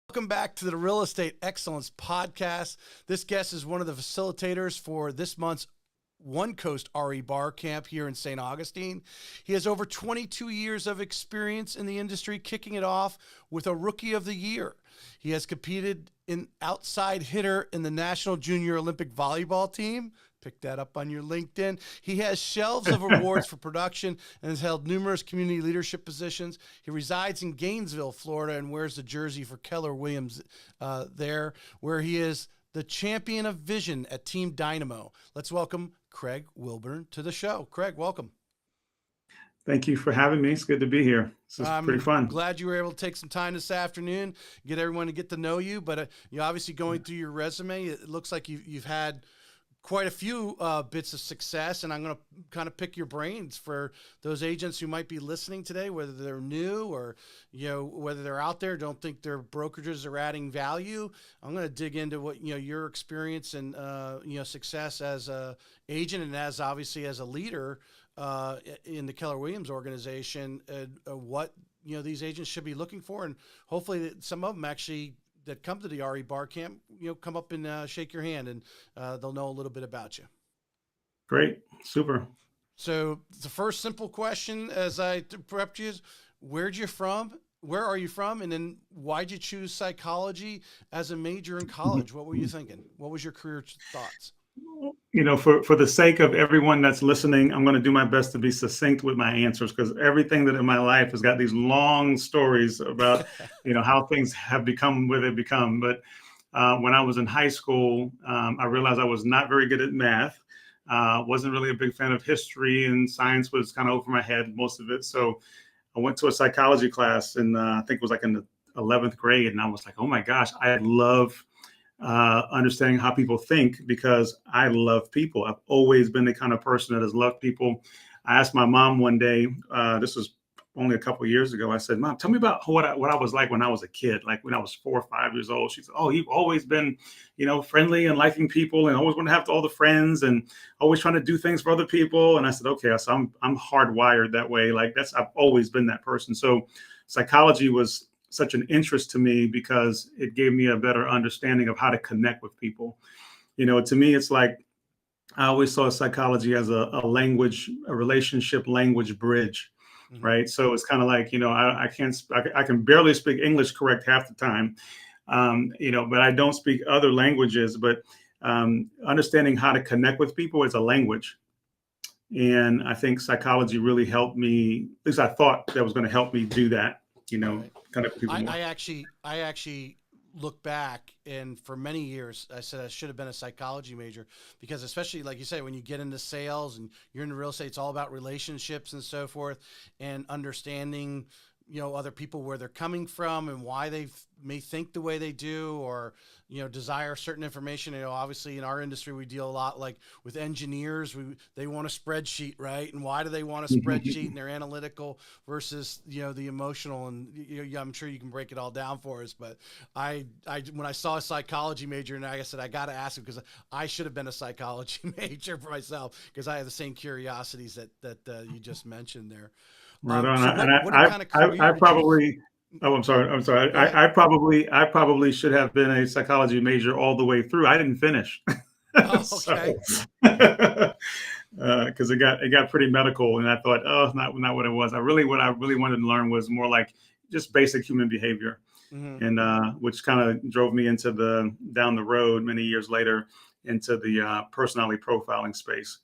Welcome back to the Real Estate Excellence Podcast. This guest is one of the facilitators for this month's One Coast RE Bar Camp here in St. Augustine. He has over 22 years of experience in the industry, kicking it off with a Rookie of the Year. He has competed in outside hitter in the National Junior Olympic Volleyball team. Pick that up on your LinkedIn. He has shelves of awards for production and has held numerous community leadership positions. He resides in Gainesville, Florida, and wears the jersey for Keller Williams there, where he is the champion of vision at Team Dynamo. Let's welcome Craig Wilburn to the show. Craig, welcome. Thank you for having me. It's good to be here. This is pretty fun. I'm glad you were able to take some time this afternoon, get everyone to get to know you. But you obviously going through your resume, it looks like you've had quite a few bits of success, and I'm going to kind of pick your brains for those agents who might be listening today, whether they're new or, whether they're out there, don't think their brokerages are adding value. I'm going to dig into what, your experience and, success as a agent and as obviously as a leader in the Keller Williams organization, what, these agents should be looking for. And hopefully some of them actually that come to the RE Bar Camp, come up and shake your hand, and they'll know a little bit about you. Great. Super. So the first simple question as I prepped you is, where are you from? And then why'd you choose psychology as a major in college? What were you thinking? What was your career thoughts? For the sake of everyone that's listening, I'm going to do my best to be succinct with my answers, because everything that in my life has got these long stories about, how things have become where they've become. But when I was in high school, I realized I was not very good at math. Wasn't really a big fan of history, and science was kind of over my head, most of it. So I went to a psychology class, and I think it was like in the 11th grade. And I was like, oh my gosh, I love understanding how people think, because I love people. I've always been the kind of person that has loved people. I asked my mom one day, this was only a couple of years ago. I said, Mom, tell me about what I was like when I was a kid, like when I was 4 or 5 years old. She said, oh, you've always been, friendly and liking people, and always want to have all the friends and always trying to do things for other people. And I said, okay, so I'm hardwired that way. Like I've always been that person. So psychology was such an interest to me because it gave me a better understanding of how to connect with people. To me, it's like I always saw psychology as a relationship language bridge, mm-hmm. right? So it's kind of like, I can barely speak English correct half the time, but I don't speak other languages. But understanding how to connect with people is a language. And I think psychology really helped me, at least I thought that was going to help me do that. Right. Kind of people more. I actually look back, and for many years I said I should have been a psychology major, because especially like you say, when you get into sales and you're in real estate, it's all about relationships and so forth, and understanding other people, where they're coming from and why they may think the way they do, or desire certain information. Obviously in our industry we deal a lot like with engineers. They want a spreadsheet, right? And why do they want a spreadsheet? And they're analytical versus the emotional. And I'm sure you can break it all down for us. But I when I saw a psychology major, and I said I got to ask him, because I should have been a psychology major for myself, because I have the same curiosities that you just mentioned there. Right on. I probably. Oh, I'm sorry. I probably should have been a psychology major all the way through. I didn't finish. Okay. Because it got pretty medical, and I thought, oh, not what it was. What I really wanted to learn was more like just basic human behavior, mm-hmm. and which kind of drove me into down the road many years later into the personality profiling space,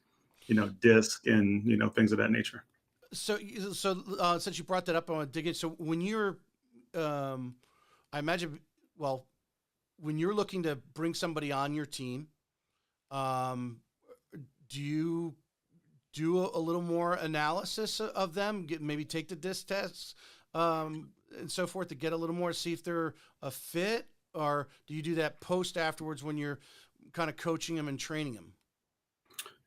DISC and things of that nature. So since you brought that up, I want to dig in. So when you're, I imagine, when you're looking to bring somebody on your team, do you do a little more analysis of them, maybe take the DISC tests, and so forth, to get a little more, see if they're a fit, or do you do that afterwards when you're kind of coaching them and training them?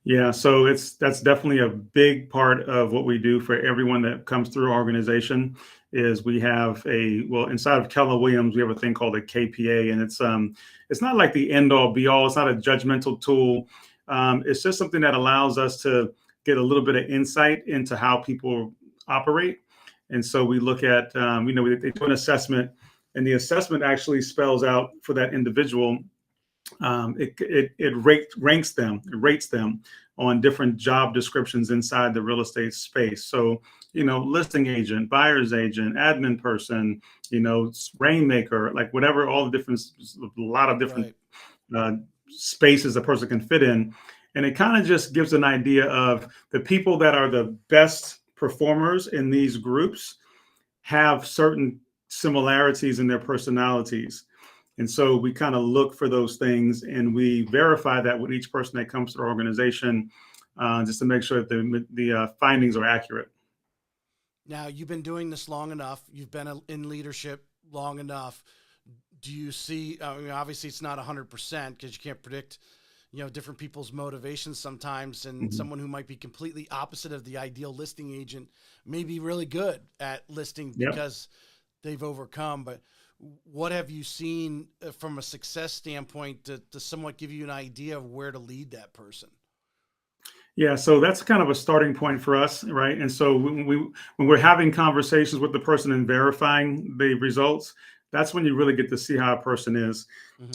Yeah, so that's definitely a big part of what we do for everyone that comes through our organization. Is we have inside of Keller Williams, we have a thing called a KPA, and it's not like the end all be all. It's not a judgmental tool. It's just something that allows us to get a little bit of insight into how people operate. And so we look at, they do an assessment, And the assessment actually spells out for that individual. It rates them on different job descriptions inside the real estate space. So, listing agent, buyer's agent, admin person, rainmaker, like whatever, all the different, a lot of different uh, spaces a person can fit in. And it kind of just gives an idea of the people that are the best performers in these groups have certain similarities in their personalities. And so we kind of look for those things, and we verify that with each person that comes to our organization, just to make sure that the findings are accurate. Now, you've been doing this long enough. You've been in leadership long enough. Do you see, I mean, obviously it's not 100% because you can't predict, different people's motivations sometimes. And someone who might be completely opposite of the ideal listing agent may be really good at listing because they've overcome. But what have you seen from a success standpoint to somewhat give you an idea of where to lead that person? Yeah, so that's kind of a starting point for us, right? And so when we're having conversations with the person and verifying the results, that's when you really get to see how a person is.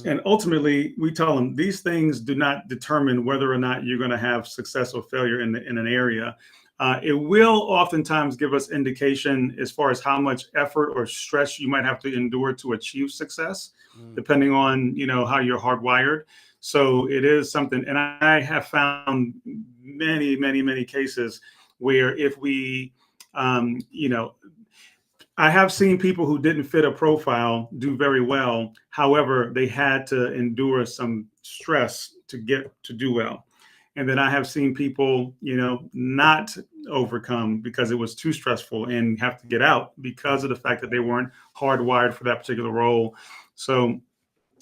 And ultimately, we tell them these things do not determine whether or not you're going to have success or failure in an area. It will oftentimes give us indication as far as how much effort or stress you might have to endure to achieve success, depending on how you're hardwired. So it is something, and I have found many, many, many cases where if we, I have seen people who didn't fit a profile do very well. However, they had to endure some stress to get to do well. And then I have seen people, not overcome because it was too stressful and have to get out because of the fact that they weren't hardwired for that particular role. So,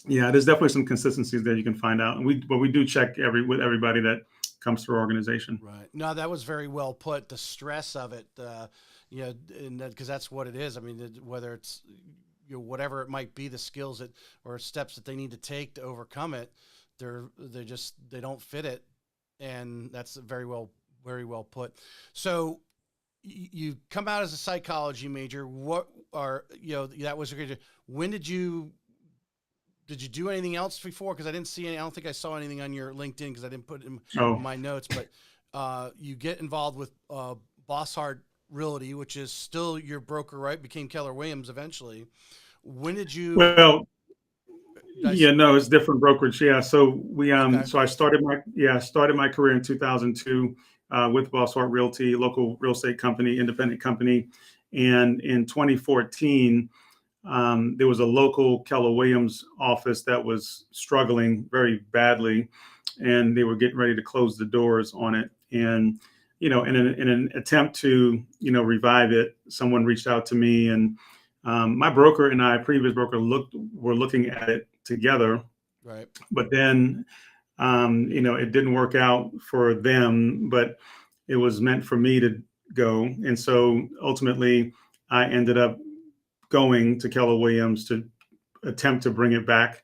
yeah, there's definitely some consistencies that you can find out. And we do check with everybody that comes through our organization. Right. No, that was very well put. The stress of it, because that's what it is. I mean, whether it's whatever it might be, the skills or steps that they need to take to overcome it, they don't fit it, and that's very well put. So you come out as a psychology major. What are that was a great. When did you do anything else before? Because I didn't see any. I don't think I saw anything on your LinkedIn because I didn't put it in my notes. But you get involved with Bosshard Realty, which is still your broker, right? Became Keller Williams eventually. When did you? Well, no, it's different brokerage. Yeah, so so I started my career in 2002 with Bosshard Realty, local real estate company, independent company, and in 2014. There was a local Keller Williams office that was struggling very badly, and they were getting ready to close the doors on it. And in an attempt to revive it, someone reached out to me, and my broker and I, previous broker, were looking at it together. Right. But then it didn't work out for them, but it was meant for me to go, and so ultimately I ended up going to Keller Williams to attempt to bring it back,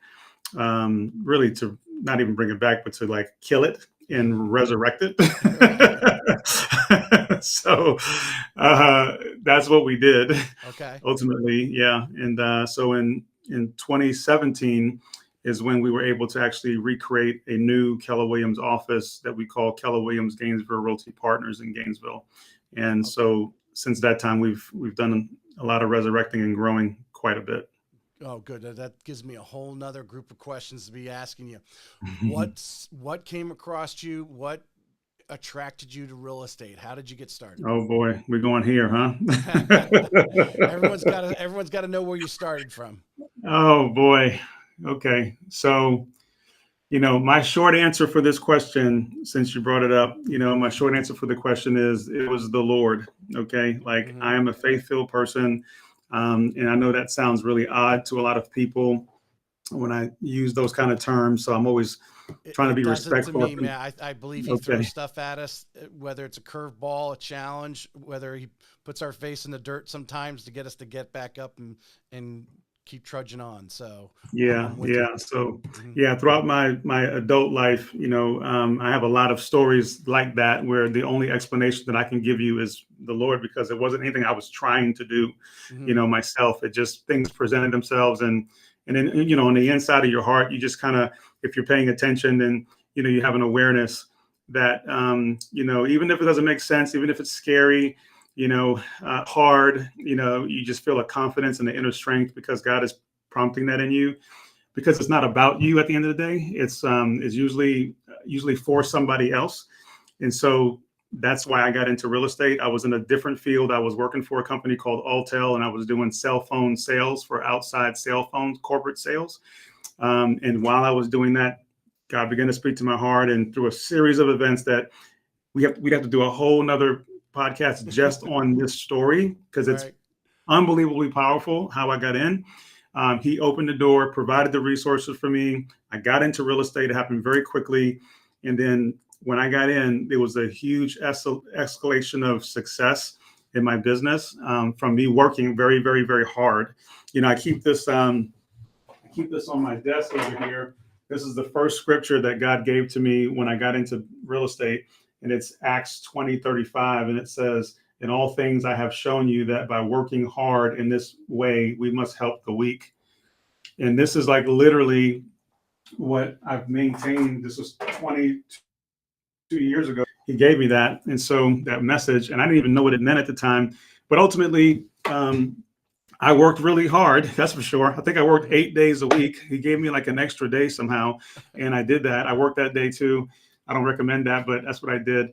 really to not even bring it back, but to like kill it and resurrect it. So that's what we did. Okay. Ultimately, yeah. And so in 2017 is when we were able to actually recreate a new Keller Williams office that we call Keller Williams Gainesville Realty Partners in Gainesville. And so since that time, we've done a lot of resurrecting and growing quite a bit. Oh, good. That gives me a whole nother group of questions to be asking you. What came across you? What attracted you to real estate? How did you get started? Oh boy, we're going here, huh? Everyone's got to know where you started from. Oh boy. Okay. So, my short answer for this question, since you brought it up, my short answer for the question is it was the Lord. Okay. Like I am a faith-filled person. And I know that sounds really odd to a lot of people when I use those kind of terms. So I'm always trying to be respectful. To me, man, I believe he throws stuff at us, whether it's a curveball, a challenge, whether he puts our face in the dirt sometimes to get us to get back up and keep trudging on. So Yeah, I'm with you. yeah. So, Hmm. yeah, throughout my adult life, I have a lot of stories like that where the only explanation that I can give you is the Lord, because it wasn't anything I was trying to do, Hmm. myself. It just, things presented themselves, and then, on the inside of your heart, you just kind of, if you're paying attention, then you have an awareness that even if it doesn't make sense, even if it's scary, hard, you just feel a confidence and the inner strength because God is prompting that in you, because it's not about you at the end of the day. It's usually for somebody else. And so that's why I got into real estate. I was in a different field. I was working for a company called Altel, and I was doing cell phone sales for outside cell phones, corporate sales. And while I was doing that, God began to speak to my heart, and through a series of events that we'd have to do a whole nother podcast just on this story, because it's Right. unbelievably powerful how I got in. He opened the door, provided the resources for me. I got into real estate. It happened very quickly. And then when I got in, there was a huge escalation of success in my business, from me working very, very, very hard. I keep this on my desk over here. This is the first scripture that God gave to me when I got into real estate, and it's Acts 20:35, and it says, "In all things I have shown you that by working hard in this way, we must help the weak." And this is like literally what I've maintained. This was 22 years ago. He gave me that, and so that message, and I didn't even know what it meant at the time, but ultimately, I worked really hard, that's for sure. I think I worked Hmm. 8 days a week. He gave me like an extra day somehow, and I did that. I worked that day too. I don't recommend that, but that's what I did.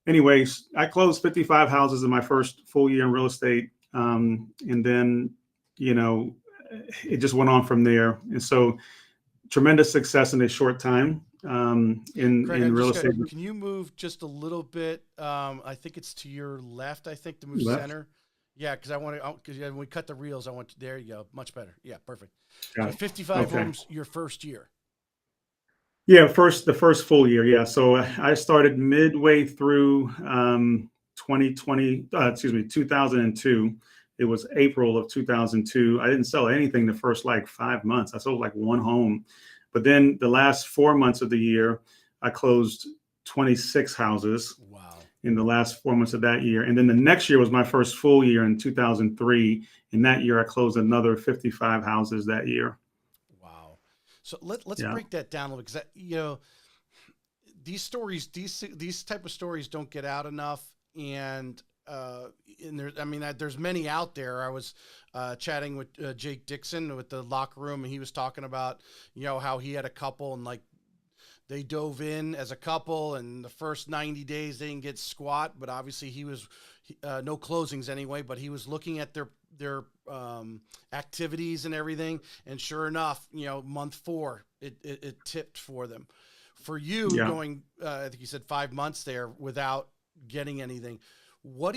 Anyways, I closed 55 houses in my first full year in real estate. And then, you know, it just went on from there. And so tremendous success in a short time, Craig, in I'm real just gonna. estate. Can you move just a little bit? I think it's to your left. I think to move Left. center. Yeah, because I want to. Because when we cut the reels, I want. There you go. Much better. Yeah, perfect. Got So it. 55 Okay. homes your first year. Yeah, the first full year. Yeah. So Hmm. I started midway through 2020, 2002. It was April of 2002. I didn't sell anything the first like 5 months. I sold like one home. But then the last 4 months of the year, I closed 26 houses Wow. in the last 4 months of that year. And then the next year was my first full year in 2003. In that year, I closed another 55 houses that year. Wow. So let's Yeah. break that down a little because these stories, these type of stories don't get out enough, and there, I mean, there's many out there. I was chatting with Jake Dixon with the locker room, and he was talking about how he had a couple and like they dove in as a couple, and the first 90 days they didn't get squat, but obviously he was no closings anyway, but he was looking at their activities and everything, and sure enough, month four it tipped for them. For you, Yeah. going, I think you said 5 months there without getting anything. What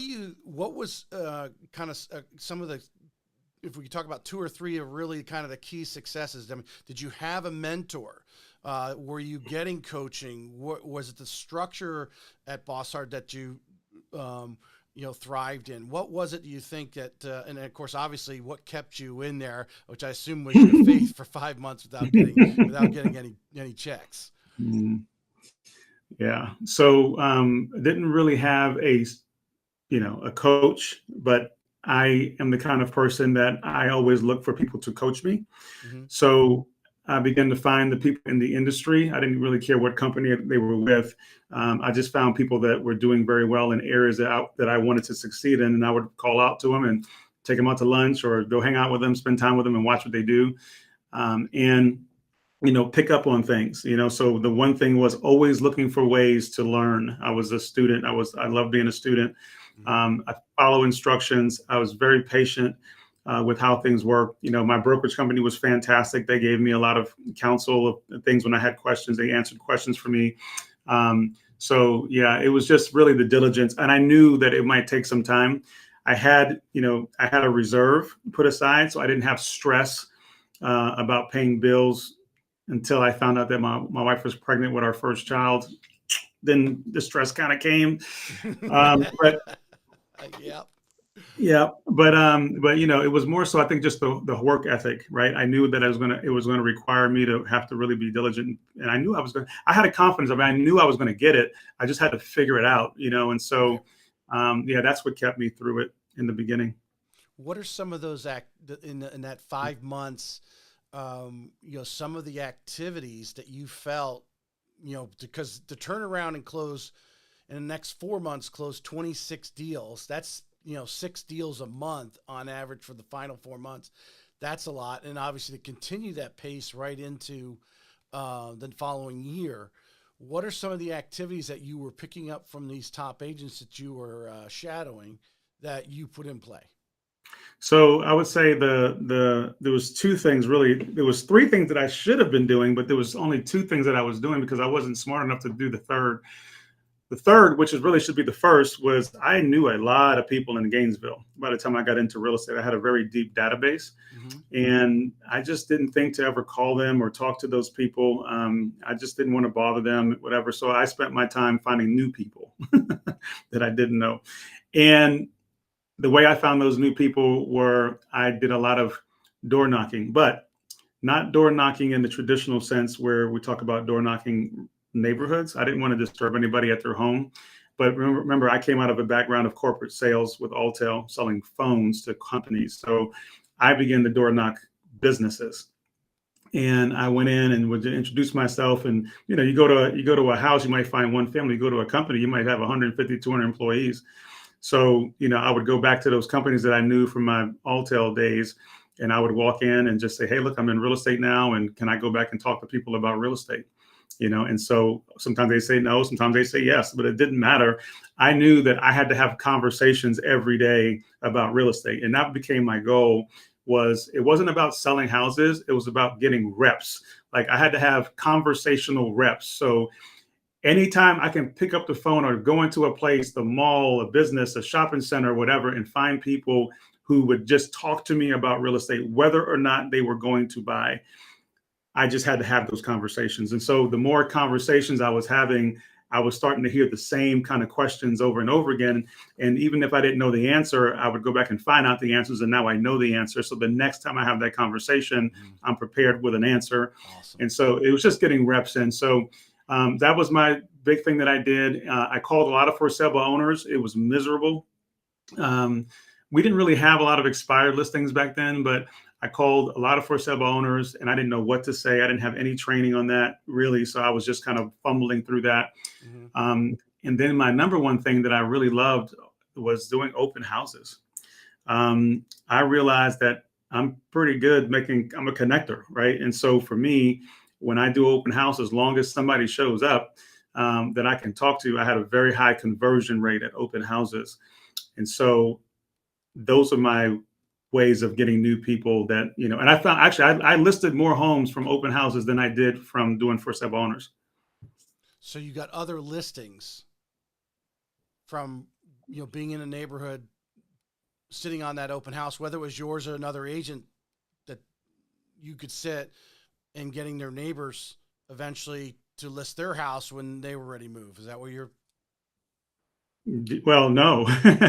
was kind of some of the, if we could talk about two or three of really kind of the key successes? I mean, did you have a mentor? Were you getting coaching? Was it the structure at Bossard that you, thrived in? What was it you think that, and of course, obviously, what kept you in there, which I assume was your faith for 5 months without getting any checks. Mm, yeah. So I didn't really have a coach, but I am the kind of person that I always look for people to coach me. Hmm. So I began to find the people in the industry. I didn't really care what company they were with. I just found people that were doing very well in areas that I wanted to succeed in, and I would call out to them and take them out to lunch or go hang out with them, spend time with them, and watch what they do. And pick up on things. So the one thing was always looking for ways to learn. I was a student. I love being a student. Hmm. I follow instructions. I was very patient with how things work. My brokerage company was fantastic. They gave me a lot of counsel of things when I had questions. They answered questions for me. So yeah, it was just really the diligence, and I knew that it might take some time. I had a reserve put aside, so I didn't have stress about paying bills until I found out that my wife was pregnant with our first child. Then the stress kind of came. But Yeah. Yeah, but it was more so I think just the work ethic, right? I knew that it was gonna require me to have to really be diligent, and I knew I had a confidence. I mean, I knew I was gonna get it. I just had to figure it out, and Right. so yeah, that's what kept me through it in the beginning. What are some of those in that 5 months? Some of the activities that you felt, because to turn around and close in the next 4 months, close 26 deals. That's 6 deals a month on average for the final 4 months. That's a lot, and obviously to continue that pace right into the following year. What are some of the activities that you were picking up from these top agents that you were shadowing that you put in play? So I would say there was two things really. There was three things that I should have been doing, but there was only two things that I was doing because I wasn't smart enough to do the third. The third, which is really should be the first, was I knew a lot of people in Gainesville. By the time I got into real estate, I had a very deep database, Mm-hmm. and I just didn't think to ever call them or talk to those people. I just didn't want to bother them, whatever. So I spent my time finding new people that I didn't know, and the way I found those new people were I did a lot of door knocking, but not door knocking in the traditional sense where we talk about door knocking Right. neighborhoods. I didn't want to disturb anybody at their home. But remember, I came out of a background of corporate sales with Alltel selling phones to companies. So I began to door knock businesses. And I went in and would introduce myself. And you go to a house, you might find one family. You go to a company, you might have 150, 200 employees. So, I would go back to those companies that I knew from my Alltel days, and I would walk in and just say, "Hey, look, I'm in real estate now, and can I go back and talk to people about real estate?" And so sometimes they say no, sometimes they say yes, but it didn't matter. I knew that I had to have conversations every day about real estate, and that became my goal. It wasn't about selling houses, it was about getting reps. Like I had to have conversational reps. So anytime I can pick up the phone or go into a place, the mall, a business, a shopping center, whatever, and find people who would just talk to me about real estate, whether or not they were going to buy, I just had to have those conversations. And so the more conversations I was having, I was starting to hear the same kind of questions over and over again. And even if I didn't know the answer, I would go back and find out the answers. And now I know the answer. So the next time I have that conversation, Mm-hmm. I'm prepared with an answer. Awesome. And so it was just getting reps in. So that was my big thing that I did. I called a lot of for sale by owners. It was miserable. Um, we didn't really have a lot of expired listings back then, but I called a lot of for sale by owners and I didn't know what to say. I didn't have any training on that really. So I was just kind of fumbling through that. Mm-hmm. And then my number one thing that I really loved was doing open houses. I realized that I'm a connector, right? And so for me, when I do open house, as long as somebody shows up that I can talk to, I had a very high conversion rate at open houses. And so those are my ways of getting new people and I found actually I listed more homes from open houses than I did from doing for sale owners. So you got other listings from being in a neighborhood, sitting on that open house, whether it was yours or another agent, that you could sit and getting their neighbors eventually to list their house when they were ready to move. Is that what you're? Well, no, Okay,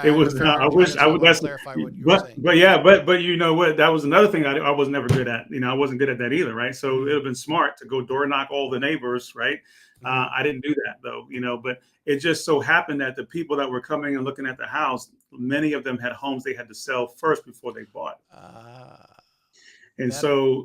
it I was. understand. I I wish I just would. want to That's. clarify what you were But saying. but yeah, but you know what? That was another thing I was never good at. I wasn't good at that either, right? So it would Mm-hmm. have been smart to go door knock all the neighbors, right? Mm-hmm. I didn't do that though, But it just so happened that the people that were coming and looking at the house, many of them had homes they had to sell first before they bought. Uh, And that so,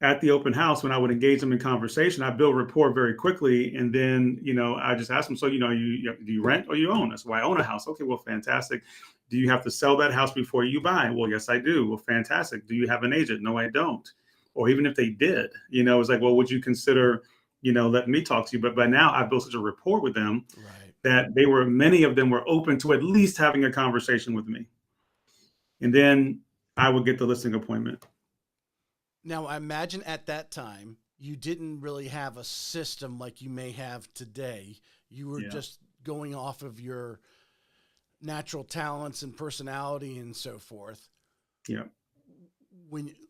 at the open house, when I would engage them in conversation, I build rapport very quickly. And then, I just ask them, so, do you rent or you own? That's why I own a house. Okay, well, fantastic. Do you have to sell that house before you buy? Well, yes, I do. Well, fantastic. Do you have an agent? No, I don't. Or even if they did, it's like, well, would you consider, letting me talk to you? But by now I've built such a rapport with them right. that many of them were open to at least having a conversation with me. And then I would get the listing appointment. Now, I imagine at that time you didn't really have a system like you may have today. You were Yeah. just going off of your natural talents and personality and so forth. Yeah.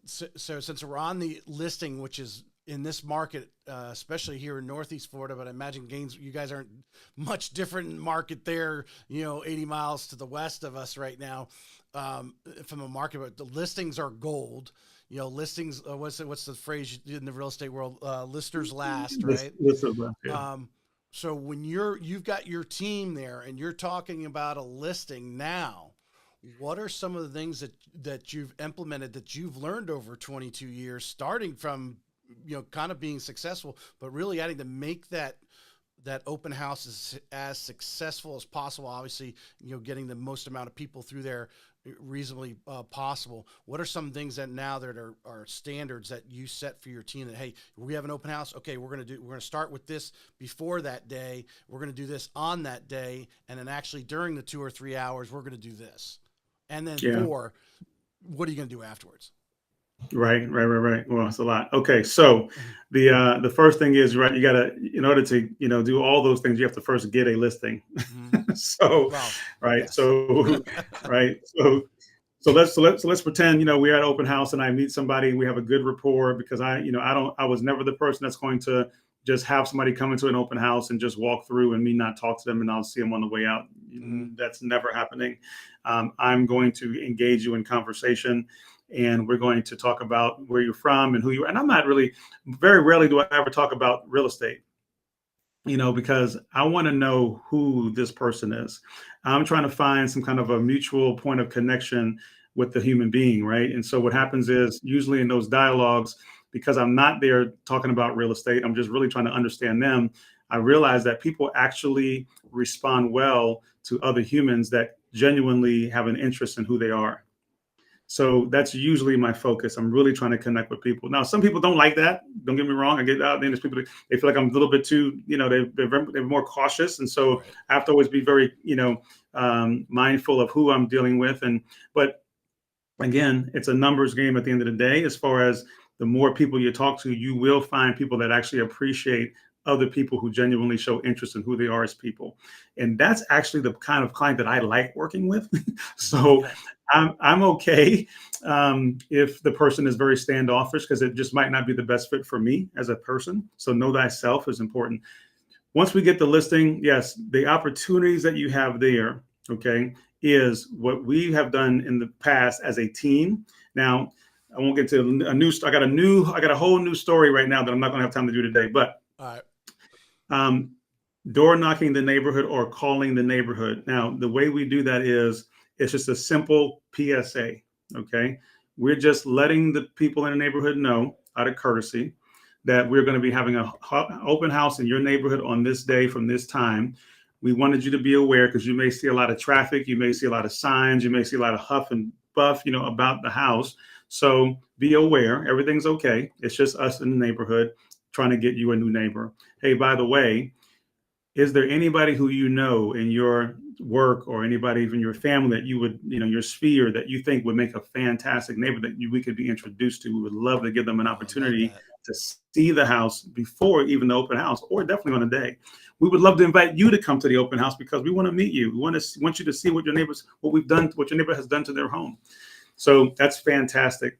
So since we're on the listing, which is in this market, especially here in Northeast Florida, but I imagine you guys aren't much different market there, 80 miles to the west of us right now, from a market, but the listings are gold. Listings, what's the phrase in the real estate world? Listers last, right? Listers last, yeah. So when you've got your team there and you're talking about a listing now, what are some of the things that you've implemented that you've learned over 22 years, starting from, kind of being successful, but really adding to make that open house as successful as possible? Obviously, getting the most amount of people through there reasonably possible. What are some things that now that are standards that you set for your team that, hey, we have an open house. Okay, we're going to start with this before that day. We're going to do this on that day. And then actually during the 2 or 3 hours, we're going to do this. And then 4, what are you going to do afterwards? Right. Well, it's a lot. Okay. So the first thing is, right, you got to, in order to, do all those things, you have to first get a listing. So, Well, right. yes. So, right. So let's pretend, we're at open house and I meet somebody and we have a good rapport, because I was never the person that's going to just have somebody come into an open house and just walk through and me not talk to them and I'll see them on the way out. That's never happening. I'm going to engage you in conversation, and we're going to talk about where you're from and who you are. And I'm not really, very rarely do I ever talk about real estate, because I want to know who this person is. I'm trying to find some kind of a mutual point of connection with the human being, right? And so what happens is, usually in those dialogues, because I'm not there talking about real estate, I'm just really trying to understand them. I realize that people actually respond well to other humans that genuinely have an interest in who they are. So that's usually my focus. I'm really trying to connect with people. Now, some people don't like that. Don't get me wrong. I get out there. There's people they feel like I'm a little bit too, they're more cautious, and so I have to always be very, mindful of who I'm dealing with. But again, it's a numbers game at the end of the day. As far as the more people you talk to, you will find people that actually appreciate other people who genuinely show interest in who they are as people. And that's actually the kind of client that I like working with. So I'm okay if the person is very standoffish, because it just might not be the best fit for me as a person. So know thyself is important. Once we get the listing, yes, the opportunities that you have there, okay, is what we have done in the past as a team. Now, I won't get to a new. I got a whole new story right now that I'm not going to have time to do today. But door knocking the neighborhood or calling the neighborhood. Now, the way we do that is, it's just a simple PSA. Okay, we're just letting the people in the neighborhood know, out of courtesy, that we're going to be having an open house in your neighborhood on this day from this time. We wanted you to be aware, because you may see a lot of traffic, you may see a lot of signs, you may see a lot of huff and buff, about the house. So be aware, everything's okay. It's just us in the neighborhood trying to get you a new neighbor. Hey, by the way, is there anybody who in your work, or anybody even your family that you would, your sphere, that you think would make a fantastic neighbor that we could be introduced to? We would love to give them an opportunity to see the house before even the open house, or definitely on a day. We would love to invite you to come to the open house, because we want to meet you. We want you to see what your neighbor has done to their home. So that's fantastic.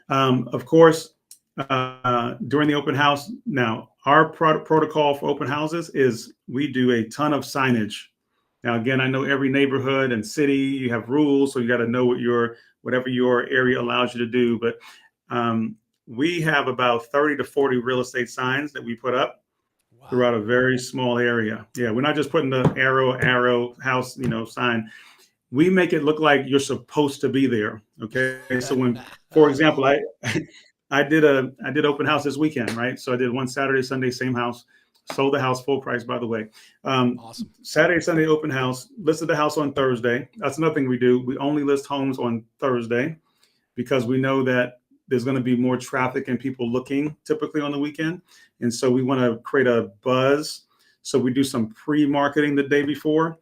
Of course, during the open house, now our protocol for open houses is we do a ton of signage. Now, again, I know every neighborhood and city, you have rules, so you got to know whatever your area allows you to do. But we have about 30 to 40 real estate signs that we put up throughout a very small area. Yeah, we're not just putting the arrow house, sign. We make it look like you're supposed to be there. Okay, so when, for example, I did open house this weekend, right? So I did one Saturday, Sunday, same house. Sold the house full price, by the way. Awesome. Saturday, Sunday open house. Listed the house on Thursday. That's another thing we do. We only list homes on Thursday, because we know that there's going to be more traffic and people looking typically on the weekend. And so we want to create a buzz. So we do some pre-marketing the day before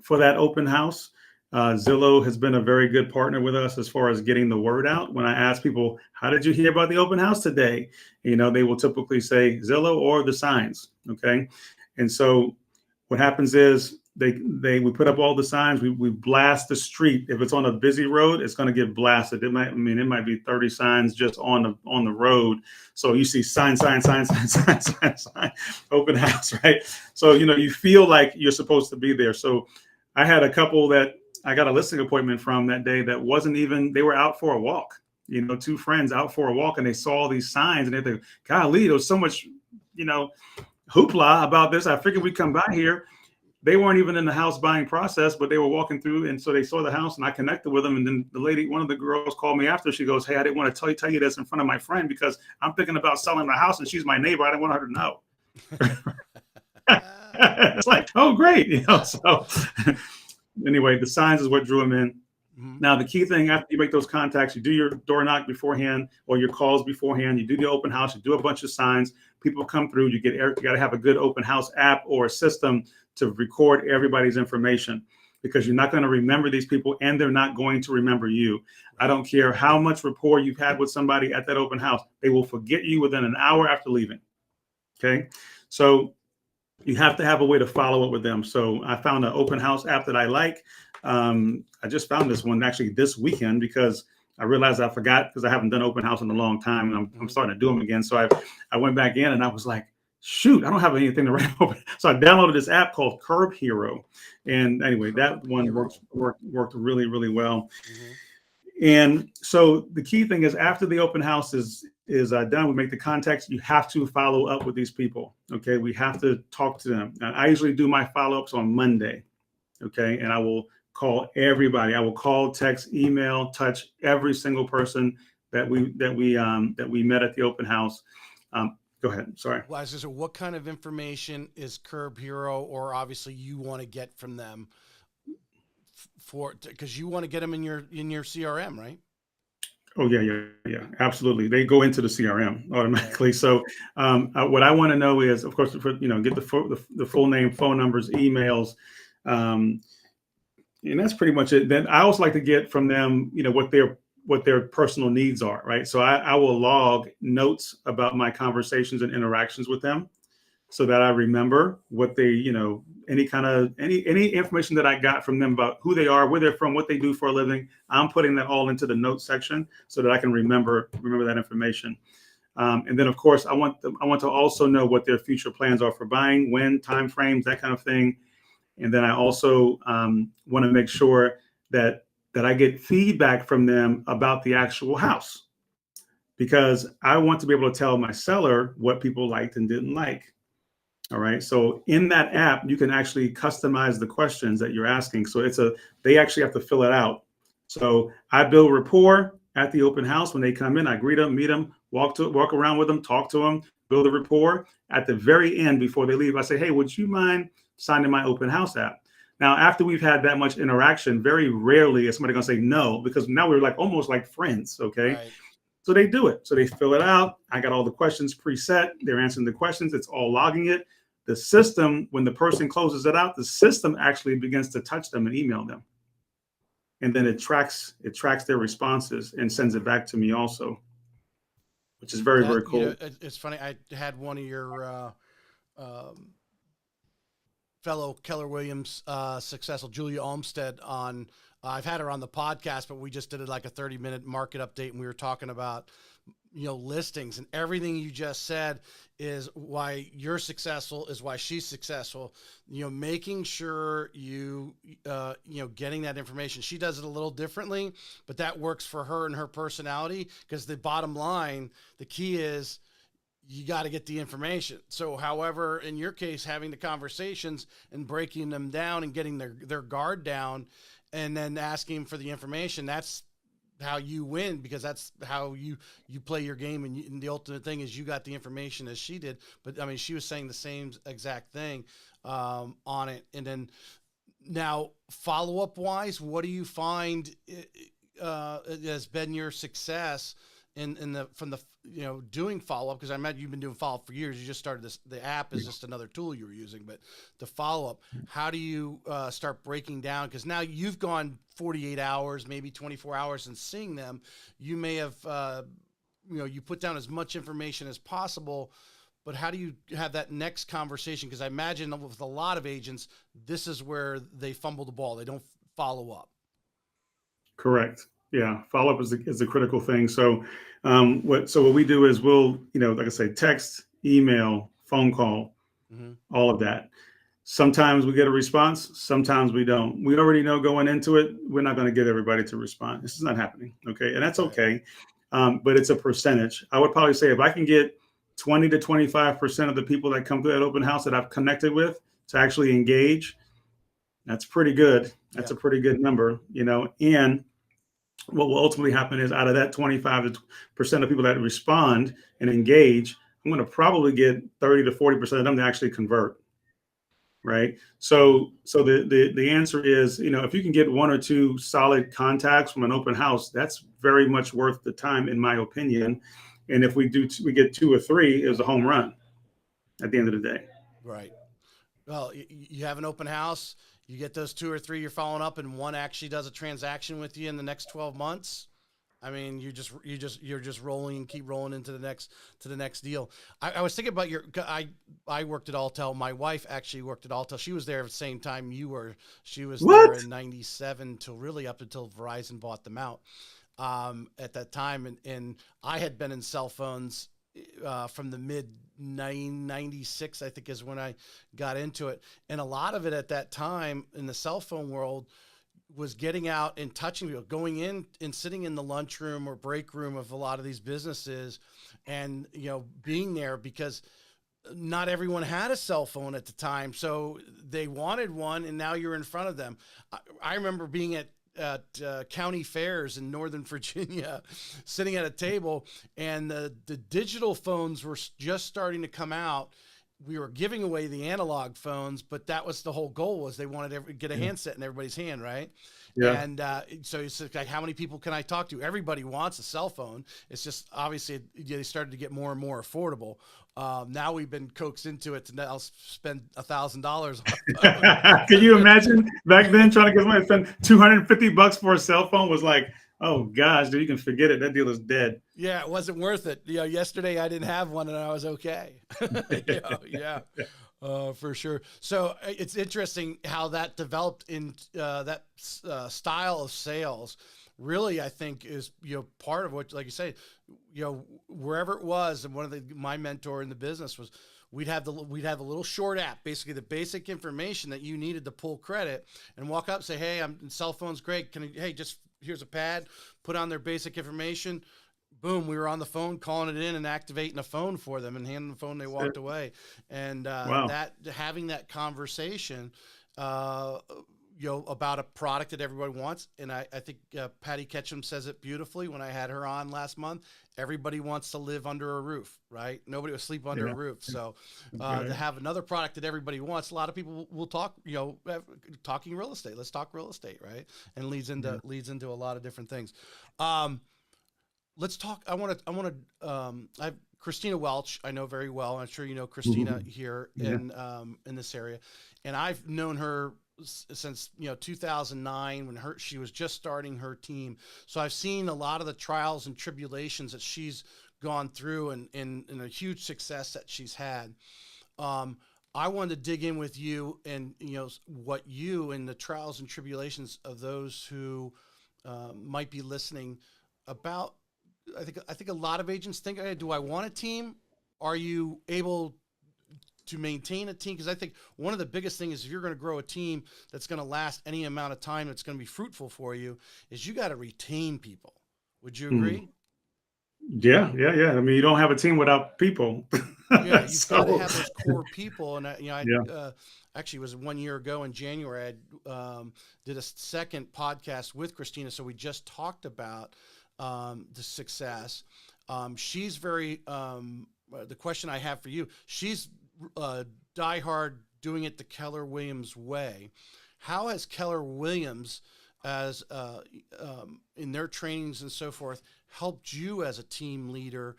for that open house. Zillow has been a very good partner with us as far as getting the word out. When I ask people, how did you hear about the open house today? They will typically say Zillow or the signs. Okay. And so what happens is, we put up all the signs. We blast the street. If it's on a busy road, it's going to get blasted. It might be 30 signs just on the road. So you see sign, open house, right? So you feel like you're supposed to be there. So I had a couple that I got a listing appointment from that day that wasn't even. They were out for a walk. Two friends out for a walk, and they saw all these signs, and they think, "Golly, there was so much, hoopla about this. I figured we'd come by here." They weren't even in the house buying process, but they were walking through. And so they saw the house, and I connected with them. And then one of the girls called me after. She goes, "Hey, I didn't want to tell you this in front of my friend because I'm thinking about selling my house and she's my neighbor. I didn't want her to know." It's like, oh, great. So anyway, the signs is what drew them in. Mm-hmm. Now, the key thing after you make those contacts, you do your door knock beforehand or your calls beforehand. You do the open house. You do a bunch of signs. People come through. You got to have a good open house app or a system to record everybody's information, because you're not going to remember these people and they're not going to remember you. I don't care how much rapport you've had with somebody at that open house. They will forget you within an hour after leaving. Okay. So you have to have a way to follow up with them. So I found an open house app that I like. I just found this one actually this weekend because I realized I forgot, because I haven't done open house in a long time, and I'm starting to do them again. So I went back in and I was like, shoot, I don't have anything to write open. So I downloaded this app called Curb Hero. And anyway, that one worked really, really well. Mm-hmm. And so the key thing is, after the open house is done, we make the contacts. You have to follow up with these people. Okay. We have to talk to them. Now, I usually do my follow-ups on Monday. Okay. And I will call everybody. I will call, text, email, touch every single person that we met at the open house. Go ahead. Sorry. Well, so what kind of information is Curb Hero, or obviously you want to get from them because you want to get them in your CRM, right? Oh yeah, absolutely. They go into the CRM automatically. So what I want to know is, of course, get the full name, phone numbers, emails, and that's pretty much it. Then I also like to get from them, what their personal needs are, right? So I will log notes about my conversations and interactions with them, so that I remember what they, any information that I got from them about who they are, where they're from, what they do for a living. I'm putting that all into the notes section so that I can remember that information. And then, of course, I want to also know what their future plans are for buying, when, time frames, that kind of thing. And then I also want to make sure that I get feedback from them about the actual house, because I want to be able to tell my seller what people liked and didn't like. All right. So in that app, you can actually customize the questions that you're asking. So they actually have to fill it out. So I build rapport at the open house. When they come in, I greet them, meet them, walk around with them, talk to them, build a rapport. At the very end, before they leave, I say, "Hey, would you mind signing my open house app?" Now, after we've had that much interaction, very rarely is somebody going to say no, because now we're almost like friends. Okay. Right. So they do it. So they fill it out. I got all the questions preset. They're answering the questions. It's all logging it. The system, when the person closes it out, the system actually begins to touch them and email them. And then it tracks their responses and sends it back to me also, which is very, very cool. It's funny. I had one of your fellow Keller Williams successful, Julia Olmstead, on. I've had her on the podcast, but we just did like a 30-minute market update, and we were talking about listings, and everything you just said is why you're successful, is why she's successful. Making sure getting that information. She does it a little differently, but that works for her and her personality, because the bottom line, the key is you got to get the information. So however, in your case, having the conversations and breaking them down and getting their guard down, and then asking for the information, that's how you win, because that's how you play your game. And the ultimate thing is you got the information as she did. But I mean, she was saying the same exact thing on it. And then now, follow-up wise, what do you find has been your success from the doing follow-up? Because I imagine you've been doing follow-up for years. You just started this. The app is just another tool you were using, but the follow-up, how do you start breaking down? Because now you've gone 48 hours, maybe 24 hours, and seeing them. You may have, you put down as much information as possible, but how do you have that next conversation? Because I imagine with a lot of agents, this is where they fumble the ball. They don't follow up. Correct. Yeah. Follow up is the critical thing. So, what we do is we'll, like I say, text, email, phone call, all of that. Sometimes we get a response. Sometimes we don't. We already know going into it, we're not going to get everybody to respond. This is not happening. Okay. And that's okay. But it's a percentage. I would probably say if I can get 20 to 25% of the people that come to that open house that I've connected with to actually engage, that's pretty good. That's a pretty good number, and what will ultimately happen is out of that 25% of people that respond and engage, I'm going to probably get 30 to 40% of them to actually convert. Right. So the answer is, if you can get one or two solid contacts from an open house, that's very much worth the time, in my opinion. And if we get two or three, it was a home run at the end of the day. Right. Well, you have an open house, you get those two or three you're following up, and one actually does a transaction with you in the next 12 months. I mean, you're just rolling and keep rolling into the next deal. I was thinking about I worked at Altel. My wife actually worked at Altel. She was there at the same time you were. She was there in '97 till really up until Verizon bought them out at that time. And I had been in cell phones from the mid 96, I think, is when I got into it. And a lot of it at that time in the cell phone world was getting out and touching people, going in and sitting in the lunchroom or break room of a lot of these businesses and, being there, because not everyone had a cell phone at the time. So they wanted one, and now you're in front of them. I remember being at county fairs in Northern Virginia, sitting at a table, and the digital phones were just starting to come out. We were giving away the analog phones, but that was the whole goal, was they wanted to get a handset in everybody's hand, right? Yeah. And so it's like, how many people can I talk to? Everybody wants a cell phone. It's just obviously they started to get more and more affordable. Now we've been coaxed into it to now spend $1,000. Can you imagine back then trying to get somebody to spend $250 for a cell phone was like, oh gosh, dude, you can forget it. That deal is dead. Yeah, it wasn't worth it. Yesterday I didn't have one and I was okay. Yeah. For sure. So it's interesting how that developed in that style of sales. Really, I think is part of what, like you say, wherever it was, and one of my mentor in the business was, we'd have a little short app, basically the basic information that you needed to pull credit, and walk up and say, hey, cell phone's great. Here's a pad, put on their basic information. Boom, we were on the phone calling it in and activating a phone for them and handing the phone. They walked away. And that having that conversation, about a product that everybody wants. And I think Patty Ketchum says it beautifully when I had her on last month. Everybody wants to live under a roof, right? Nobody will sleep under a roof. So to have another product that everybody wants, a lot of people will talk, talking real estate. Let's talk real estate, right? And leads into a lot of different things. Let's talk. I have Christina Welch. I know very well. I'm sure you know Christina here in this area, and I've known her since 2009 when she was just starting her team. So I've seen a lot of the trials and tribulations that she's gone through, and a huge success that she's had. I wanted to dig in with you and what you and the trials and tribulations of those who might be listening about. I think a lot of agents think, hey, do I want a team? Are you able to maintain a team? Because I think one of the biggest things is, if you're going to grow a team that's going to last any amount of time, that's going to be fruitful for you, is you got to retain people. Would you agree? Yeah. I mean, you don't have a team without people. Yeah, you've got to have those core people. And I actually, it was 1 year ago in January, I did a second podcast with Christina. So we just talked about the success. She's very, the question I have for you, she's diehard, doing it the Keller Williams way. How has Keller Williams, as in their trainings and so forth, helped you as a team leader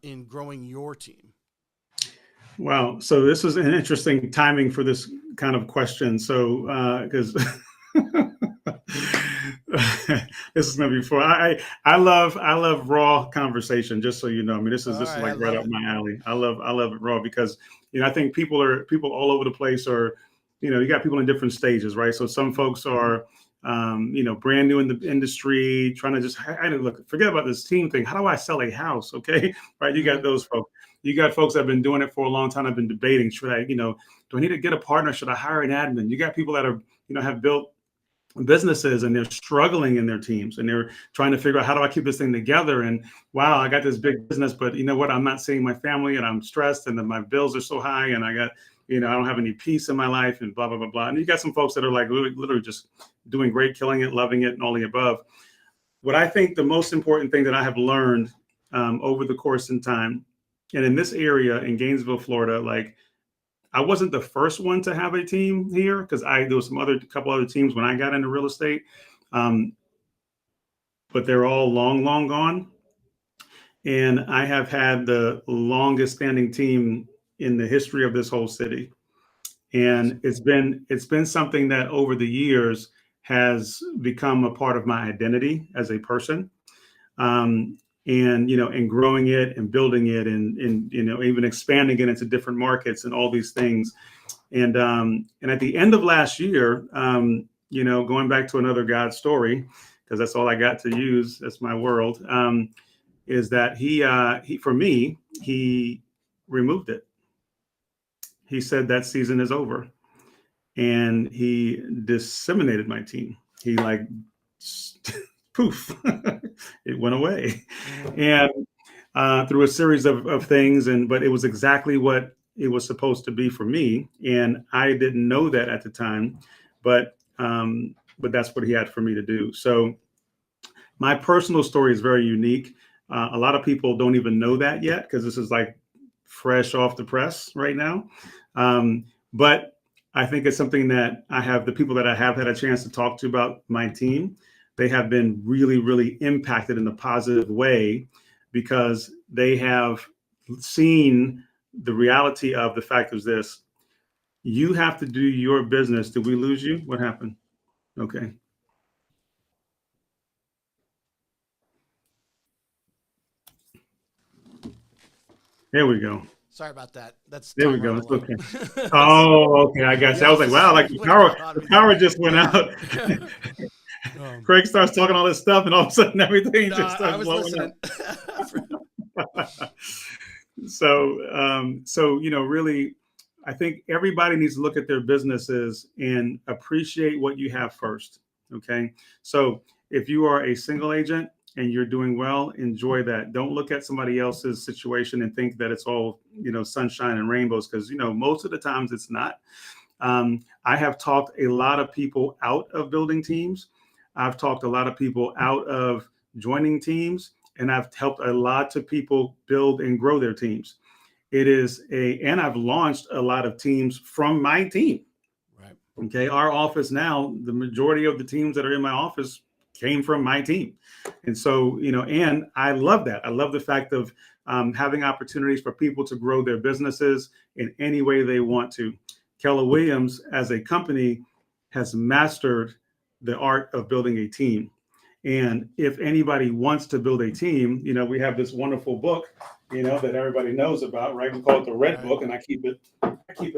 in growing your team? Wow. So this is an interesting timing for this kind of question. So, because This is gonna be fun. I love raw conversation. Just so you know, I mean, All this is right, I like right love up it. my alley. I love it raw because I think people all over the place are, you got people in different stages, right? So some folks are, brand new in the industry, trying to just look, forget about this team thing. How do I sell a house? Okay, right? You got Hmm. those folks. You got folks that have been doing it for a long time. I've been debating, should I, do I need to get a partner? Should I hire an admin? You got people that are, have built businesses and they're struggling in their teams and they're trying to figure out, how do I keep this thing together? And wow, I Right. got this big business, but you know what? I'm not seeing my family and I'm stressed and then my bills are so high and I got, I don't have any peace in my life and blah, blah, blah, blah. And you got some folks that are like literally just doing great, killing it, loving it, and all the above. What I think the most important thing that I have learned over the course in time, and in this area in Gainesville, Florida, like I wasn't the first one to have a team here because there was couple other teams when I got into real estate, um, but they're all long, long gone. And I have had the longest standing team in the history of this whole city, and Awesome. it's been something that over the years has become a part of my identity as a person. Um, and growing it and building it and even expanding it into different markets and all these things. And at the end of last year, going back to another God story, because that's all I got to use. That's my world. Is that he for me, he removed it. He said that season is over, and he disseminated my team. He like poof, it went away, Hmm. and through a series of things, but it was exactly what it was supposed to be for me, and I didn't know that at the time, but that's what he had for me to do. So my personal story is very unique. A lot of people don't even know that yet because this is like fresh off the press right now. But I think it's something that the people that I have had a chance to talk to about my team, they have been really, really impacted in a positive way because they have seen the reality of the fact is this: you have to do your business. Did we lose you? What happened? Okay. There we go. Sorry about that. That's There we timer go. on the It's line. okay. That's, Oh, okay. I got the you. I was like, office wow, like the went power, out on the me. power just went Yeah. out. um, Craig starts talking all this stuff, and all of a sudden everything no, just I starts was blowing listening. up. So really, I think everybody needs to look at their businesses and appreciate what you have first. Okay. So if you are a single agent and you're doing well, enjoy that. Don't look at somebody else's situation and think that it's all, sunshine and rainbows, because, most of the times it's not. I have talked a lot of people out of building teams. I've talked a lot of people out of joining teams, and I've helped a lot of people build and grow their teams. And I've launched a lot of teams from my team. Right. Okay. Our office now, the majority of the teams that are in my office came from my team. And so, and I love that. I love the fact of having opportunities for people to grow their businesses in any way they want to. Keller Williams, as a company, has mastered the art of building a team. And if anybody wants to build a team, we have this wonderful book, that everybody knows about, right? We call it the Red Right. Book, and I keep it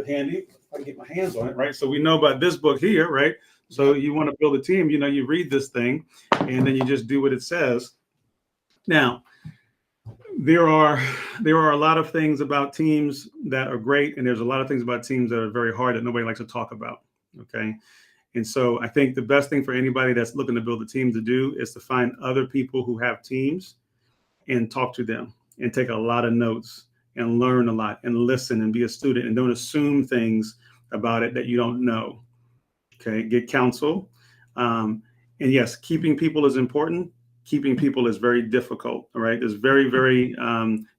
handy. If I can get my hands on it, right? So we know about this book here, right? So Yep. you want to build a team, you read this thing, and then you just do what it says. Now, there are a lot of things about teams that are great, and there's a lot of things about teams that are very hard that nobody likes to talk about. Okay. And so I think the best thing for anybody that's looking to build a team to do is to find other people who have teams and talk to them and take a lot of notes and learn a lot and listen and be a student and don't assume things about it that you don't know. Okay, get counsel. Um, and yes, keeping people is important. Keeping people is very difficult. All right, there's very, very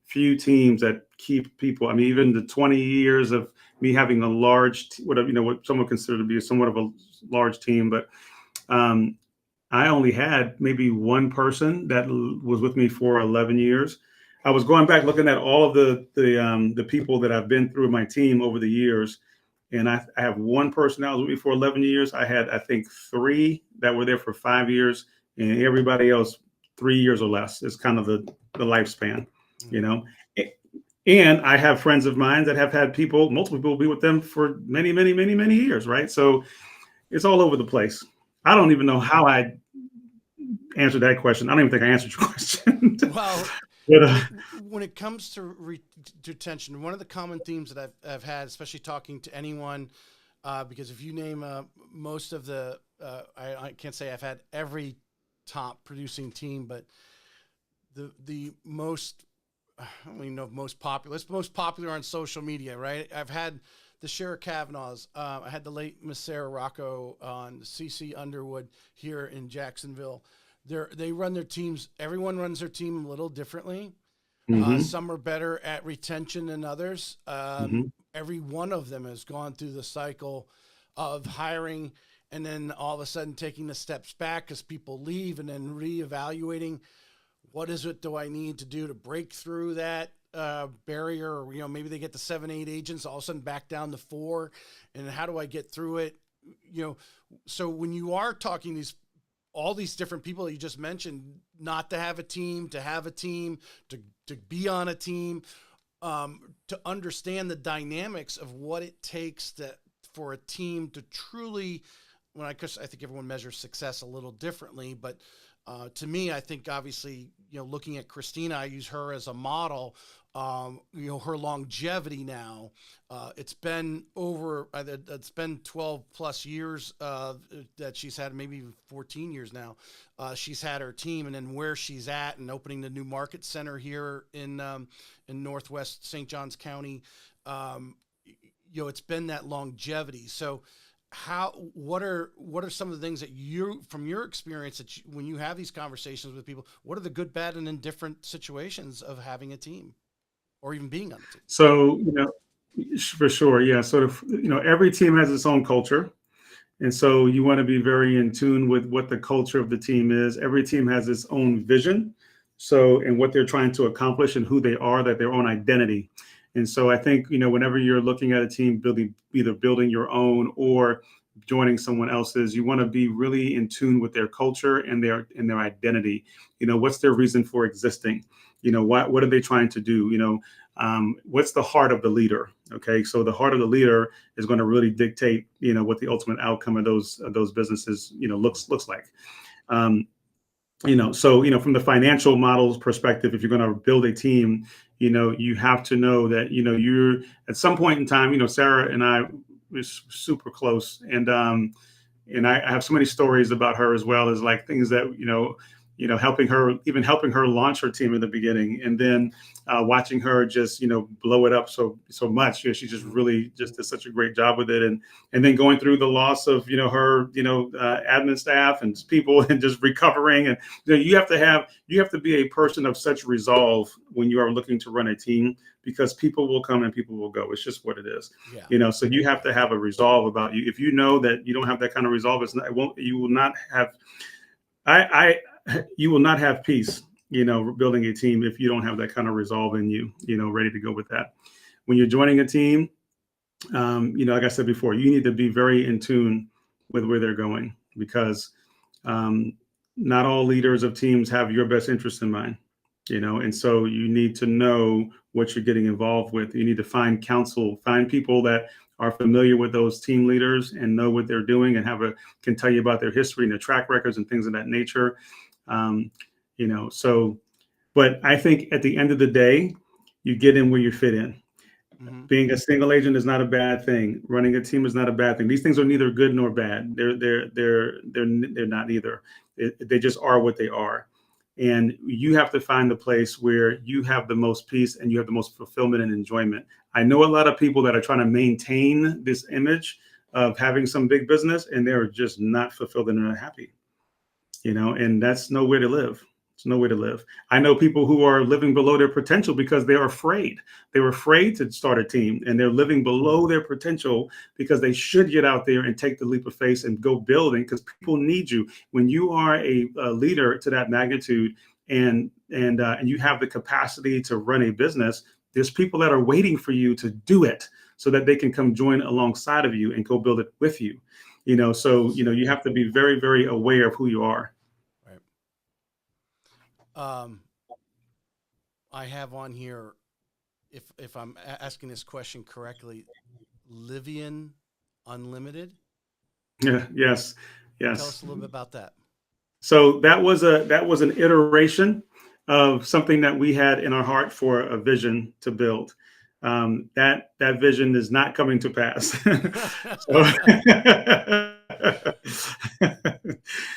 few teams that keep people. I mean, even the 20 years of me having a large, whatever what some would consider to be somewhat of a large team, but um, I only had maybe one person that was with me for 11 years. I was going back looking at all of the people that I've been through my team over the years, And I have one person that was with me for 11 years. I had, I think, 3 that were there for 5 years, and everybody else 3 years or less is kind of the lifespan, you know. And I have friends of mine that have had multiple people be with them for many, many, many, many years, right? So it's all over the place. I don't even know how I answered that question. I don't even think I answered your question. Well, But, when it comes to retention, one of the common themes that I've had, especially talking to anyone, because if you name most of the, I can't say I've had every top producing team, but the most, I don't even know if most popular, it's most popular on social media, right? I've had the Sheriff Kavanaughs. I had the late Miss Sarah Rocco on CC Underwood here in Jacksonville. They run their teams. Everyone runs their team a little differently. Some are better at retention than others. Every one of them has gone through the cycle of hiring and then all of a sudden taking the steps back because people leave and then reevaluating what is it do I need to do to break through that barrier, or maybe they get to 7, 8 agents, all of a sudden back down to 4, and how do I get through it? So when you are talking all these different people that you just mentioned, not to have a team, to have a team, to be on a team, to understand the dynamics of what it takes for a team to truly, I think everyone measures success a little differently, but to me, I think obviously, looking at Christina, I use her as a model. Her longevity now, it's been 12 plus years that she's had, maybe even 14 years now. She's had her team, and then where she's at and opening the new market center here in Northwest St. Johns County. It's been that longevity. So what are some of the things that from your experience when you have these conversations with people, what are the good, bad, and indifferent situations of having a team or even being on a team? So, for sure. Yeah. Sort of, every team has its own culture. And so you want to be very in tune with what the culture of the team is. Every team has its own vision. So, and what they're trying to accomplish and who they are, that their own identity. And so I think, whenever you're looking at a team either building your own or joining someone else's, you want to be really in tune with their culture and their identity. What's their reason for existing? What are they trying to do? What's the heart of the leader? Okay, so the heart of the leader is going to really dictate, what the ultimate outcome of those businesses, looks like. From the financial models perspective, if you're going to build a team, you have to know that, you're at some point in time, Sarah and I was super close, and I have so many stories about her as well as like things that, helping her launch her team in the beginning, and then watching her just, blow it up so much. She just really just did such a great job with it. And then going through the loss of, her, admin staff and people and just recovering. And you have to be a person of such resolve when you are looking to run a team, because people will come and people will go. It's just what it is. Yeah. So you have to have a resolve about you. If you know that you don't have that kind of resolve, you will not have peace, building a team if you don't have that kind of resolve in you, ready to go with that. When you're joining a team, like I said before, you need to be very in tune with where they're going, because not all leaders of teams have your best interest in mind, and so you need to know what you're getting involved with. You need to find counsel, find people that are familiar with those team leaders and know what they're doing and can tell you about their history and their track records and things of that nature. But I think at the end of the day, you get in where you fit in. Mm-hmm. Being a single agent is not a bad thing. Running a team is not a bad thing. These things are neither good nor bad. They're not either. They just are what they are. And you have to find the place where you have the most peace and you have the most fulfillment and enjoyment. I know a lot of people that are trying to maintain this image of having some big business, and they're just not fulfilled and not happy, and that's no way to live. It's no way to live. I know people who are living below their potential because they're afraid. They were afraid to start a team, and they're living below their potential because they should get out there and take the leap of faith and go building, because people need you. When you are a leader to that magnitude and you have the capacity to run a business, There's people that are waiting for you to do it so that they can come join alongside of you and go build it with you. So you have to be very, very aware of who you are. Right. I have on here, if I'm asking this question correctly, Livian Unlimited. Yeah, yes, Tell us yes. a little bit about that. So that was an iteration of something that we had in our heart for a vision to build. That vision is not coming to pass. so,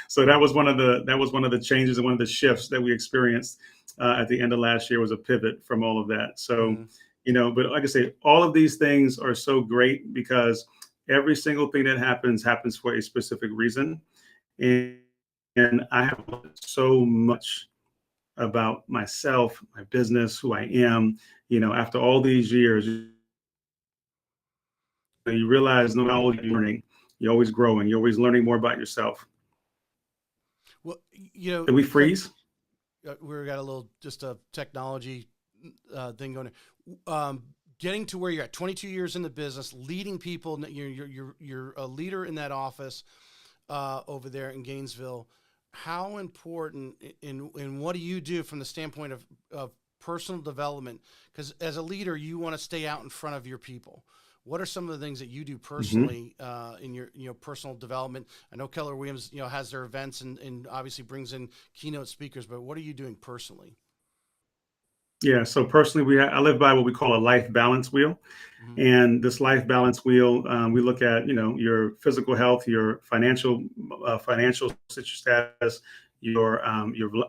so that was one of the changes and one of the shifts that we experienced at the end of last year was a pivot from all of that. So, Mhm. but like I say, all of these things are so great because every single thing that happens for a specific reason. And, and I have learned so much about myself, my business, who I am. After all these years, you realize no matter how old you're learning, you're always growing, you're always learning more about yourself. Well, Did we Craig, freeze? we got a little just a technology thing going. Getting to where you're at, 22 years in the business, leading people. You're a leader in that office over there in Gainesville. How important in what do you do from the standpoint of personal development? Because as a leader, you want to stay out in front of your people. What are some of the things that you do Hmm. personally in your personal development? I know Keller Williams has their events and obviously brings in keynote speakers, but what are you doing personally? Yeah. So personally, I live by what we call a life balance wheel. Mm-hmm. And this life balance wheel, we look at your physical health, your financial status, your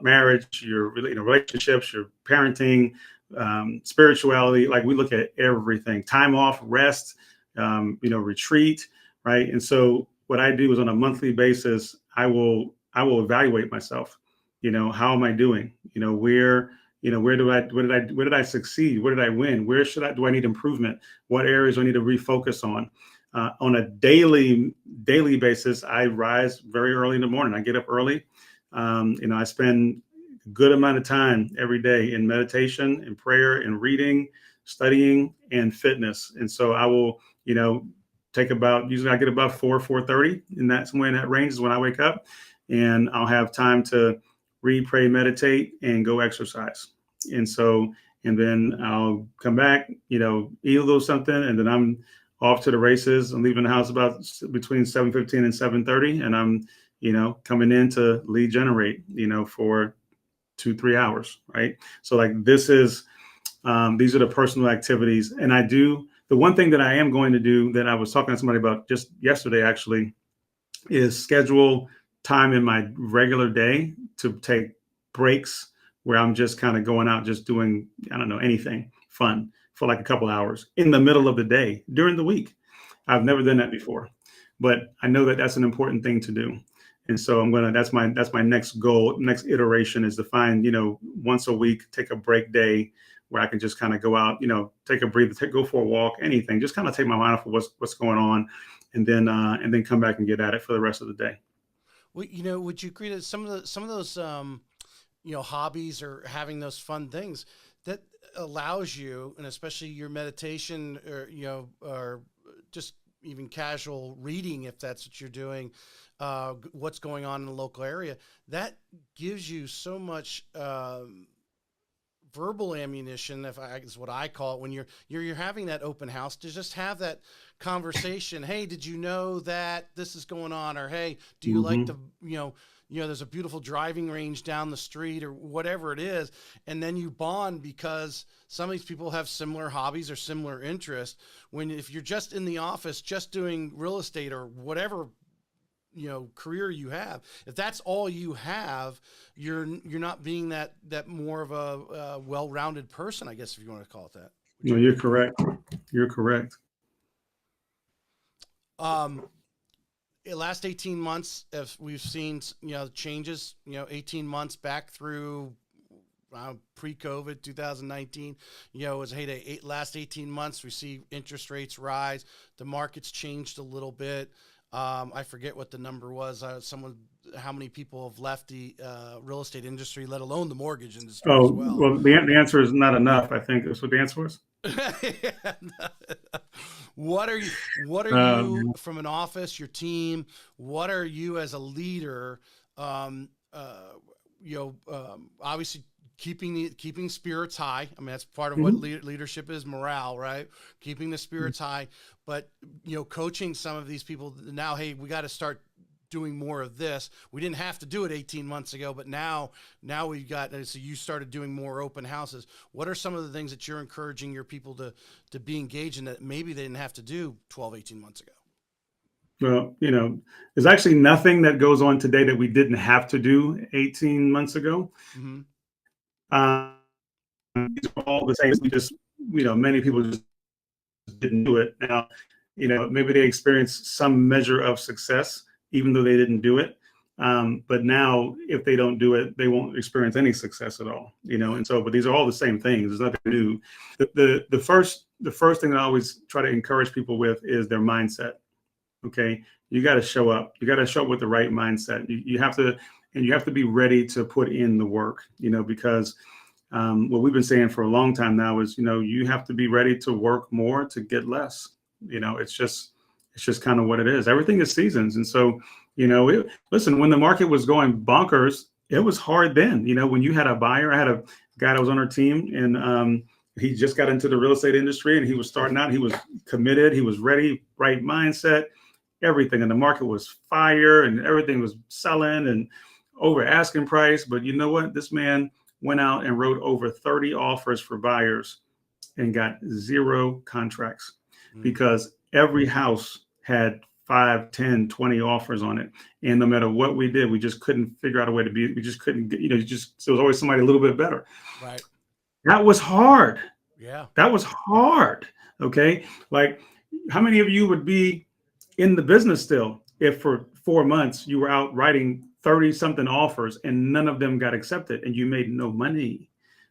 marriage, your relationships, your parenting, spirituality. Like we look at everything, time off, rest, retreat, right? And so what I do is on a monthly basis, I will evaluate myself. How am I doing? Where did I succeed? Where did I win? Do I need improvement? What areas do I need to refocus on a daily basis? I rise very early in the morning. I get up early. I spend a good amount of time every day in meditation, in prayer, in reading, studying, and fitness. And so I will, take about usually I get about 4:30, and that's somewhere in that range is when I wake up, and I'll have time to read, pray, meditate, and go exercise. And so, and then I'll come back, eat a little something, and then I'm off to the races. I'm leaving the house about between 7:15 and 7:30, and I'm, coming in to lead generate, for 2-3 hours, right? So like these are the personal activities, and I do the one thing that I am going to do that I was talking to somebody about just yesterday actually is schedule time in my regular day to take breaks where I'm just kind of going out, just doing, I don't know, anything fun for like a couple hours in the middle of the day during the week. I've never done that before, but I know that that's an important thing to do. And so that's my next goal, next iteration is to find, once a week, take a break day where I can just kind of go out, take a breather, go for a walk, anything, just kind of take my mind off of what's going on and then come back and get at it for the rest of the day. Well, would you agree that some of those hobbies or having those fun things that allows you, and especially your meditation or or just even casual reading, if that's what you're doing, what's going on in the local area, that gives you so much verbal ammunition, if I is what I call it, when you're having that open house to just have that conversation. Hey, did you know that this is going on? Or hey, do you like Hmm. the there's a beautiful driving range down the street or whatever it is, and then you bond because some of these people have similar hobbies or similar interests. When if you're just in the office, just doing real estate or whatever career you have, if that's all you have, you're not being that more of a well-rounded person, I guess, if you want to call it that. Would No, you you're agree? correct. You're correct. um Last 18 months, if we've seen changes, 18 months back through pre-COVID 2019, it was last 18 months we see interest rates rise, the market's changed a little bit. I forget what the number was. How many people have left the real estate industry, let alone the mortgage industry as Oh, well. well, the answer is not enough. I think that's what the answer was. What are you from an office, your team? What are you as a leader? Um, obviously keeping spirits high. I mean, that's part of what Mhm. leadership is, morale, right? Keeping the spirits high, but coaching some of these people now. Hey, we got to start doing more of this. We didn't have to do it 18 months ago, but now we've got, so you started doing more open houses. What are some of the things that you're encouraging your people to be engaged in that maybe they didn't have to do 12, 18 months ago? Well, there's actually nothing that goes on today that we didn't have to do 18 months ago. Mm-hmm. Um, these are all the same. We just, many people just didn't do it. Now, maybe they experienced some measure of success, even though they didn't do it. But now, if they don't do it, they won't experience any success at all. Right. And so, but these are all the same things. There's nothing new. The first thing that I always try to encourage people with is their mindset. Okay, you got to show up. You got to show up with the right mindset. You have to, and you have to be ready to put in the work. Because what we've been saying for a long time now is, you have to be ready to work more to get less. It's just kind of what it is. Everything is seasons, and so listen. When the market was going bonkers, it was hard then. When you had a buyer, I had a guy that was on our team, and he just got into the real estate industry, and he was starting out. He was committed. He was ready, right mindset, everything, and the market was fire, and everything was selling and over asking price. But you know what? This man went out and wrote over 30 offers for buyers and got 0 contracts Mm. because every house had 5, 10, 20 offers on it. And no matter what we did, we just couldn't figure out a way to we just couldn't get, there was always somebody a little bit better. Right. That was hard. Yeah. That was hard. Okay. Like, how many of you would be in the business still if for 4 months you were out writing 30 something offers and none of them got accepted and you made no money,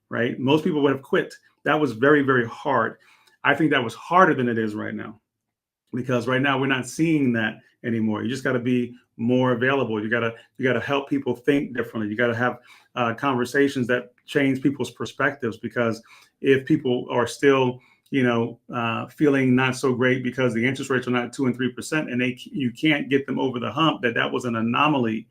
right? Most people would have quit. That was very, very hard. I think that was harder than it is right now, because right now we're not seeing that anymore. You just got to be more available. You got to help people think differently. You got to have conversations that change people's perspectives, because if people are still feeling not so great because the interest rates are not 2 and 3%, and you can't get them over the hump that was an anomaly,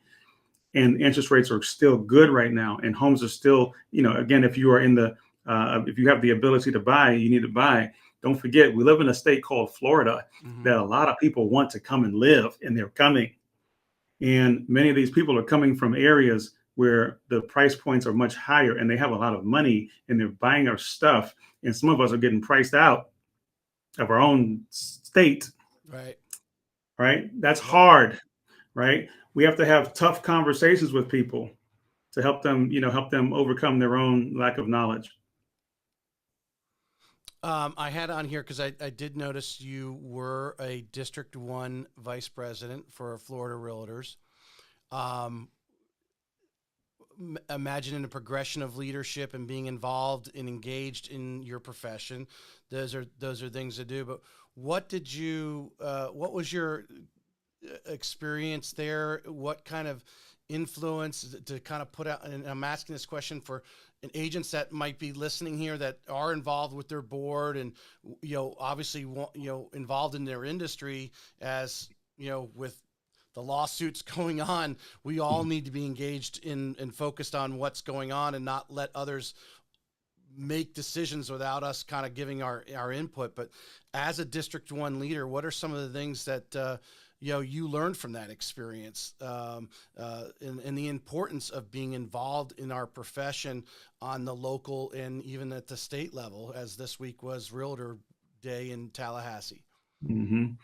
and interest rates are still good right now, and homes are still, again, if you are if you have the ability to buy, you need to buy. Don't forget, we live in a state called Florida Mm-hmm. that a lot of people want to come and live, and they're coming. And many of these people are coming from areas where the price points are much higher, and they have a lot of money, and they're buying our stuff. And some of us are getting priced out of our own state, Right. right? That's Yep. hard, right? We have to have tough conversations with people to help them overcome their own lack of knowledge. I had on here because I did notice you were a District 1 vice president for Florida Realtors. Um, Imagining a progression of leadership and being involved and engaged in your profession. Those are things to do. But what was your experience there? What kind of influence to kind of put out? And I'm asking this question for agents that might be listening here that are involved with their board and obviously involved in their industry, as with the lawsuits going on. We all need to be engaged in and focused on what's going on and not let others make decisions without us kind of giving our input. But as a District 1 leader, what are some of the things that you learned from that experience, and the importance of being involved in our profession on the local and even at the state level, as this week was Realtor Day in Tallahassee? Mm-hmm.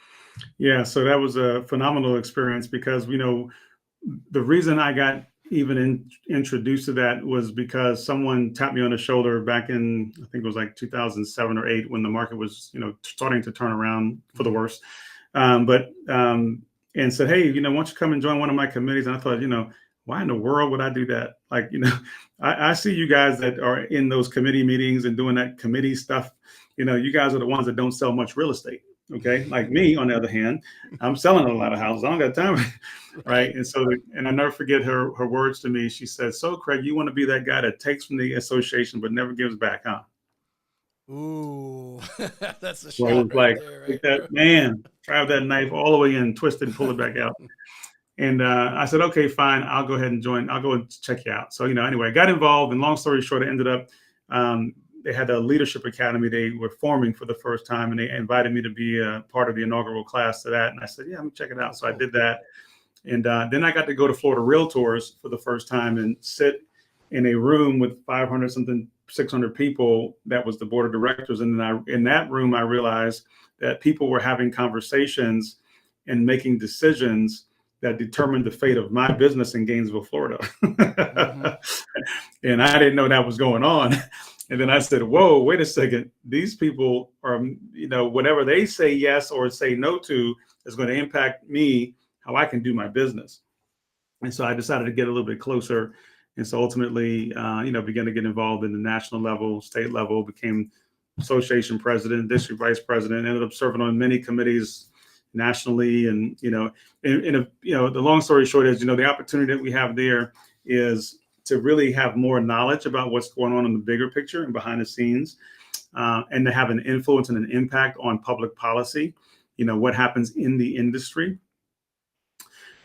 Yeah, so that was a phenomenal experience, because the reason I got even introduced to that was because someone tapped me on the shoulder back in, I think it was like 2007 or 8, when the market was starting to turn around for the worse. And said, hey, why don't you come and join one of my committees? And I thought, why in the world would I do that? Like, I see you guys that are in those committee meetings and doing that committee stuff. You guys are the ones that don't sell much real estate. Okay. Like me, on the other hand, I'm selling a lot of houses. I don't got time. Right. Right. And so, and I never forget her words to me. She said, "So Craig, you want to be that guy that takes from the association, but never gives back, huh?" Ooh, that's a So it shot was right like, there, take that, right? man, drive that knife all the way in, twist it and pull it back out. And I said, okay, fine. I'll go ahead and join. I'll go and check you out. So, anyway, I got involved. And long story short, it ended up, they had a leadership academy they were forming for the first time. And they invited me to be a part of the inaugural class to that. And I said, yeah, let me check it Oh, out. So I cool. did that. And then I got to go to Florida Realtors for the first time and sit in a room with 500 something, 600 people. That was the board of directors. And then in that room, I realized that people were having conversations and making decisions that determined the fate of my business in Gainesville, Florida. Hmm. And I didn't know that was going on. And then I said, whoa, wait a second. These people are, whatever they say yes or say no to is going to impact me, how I can do my business. And so I decided to get a little bit closer. And so ultimately, began to get involved in the national level, state level, became association president, district vice president, ended up serving on many committees nationally. And, the long story short is, the opportunity that we have there is to really have more knowledge about what's going on in the bigger picture and behind the scenes, and to have an influence and an impact on public policy, what happens in the industry.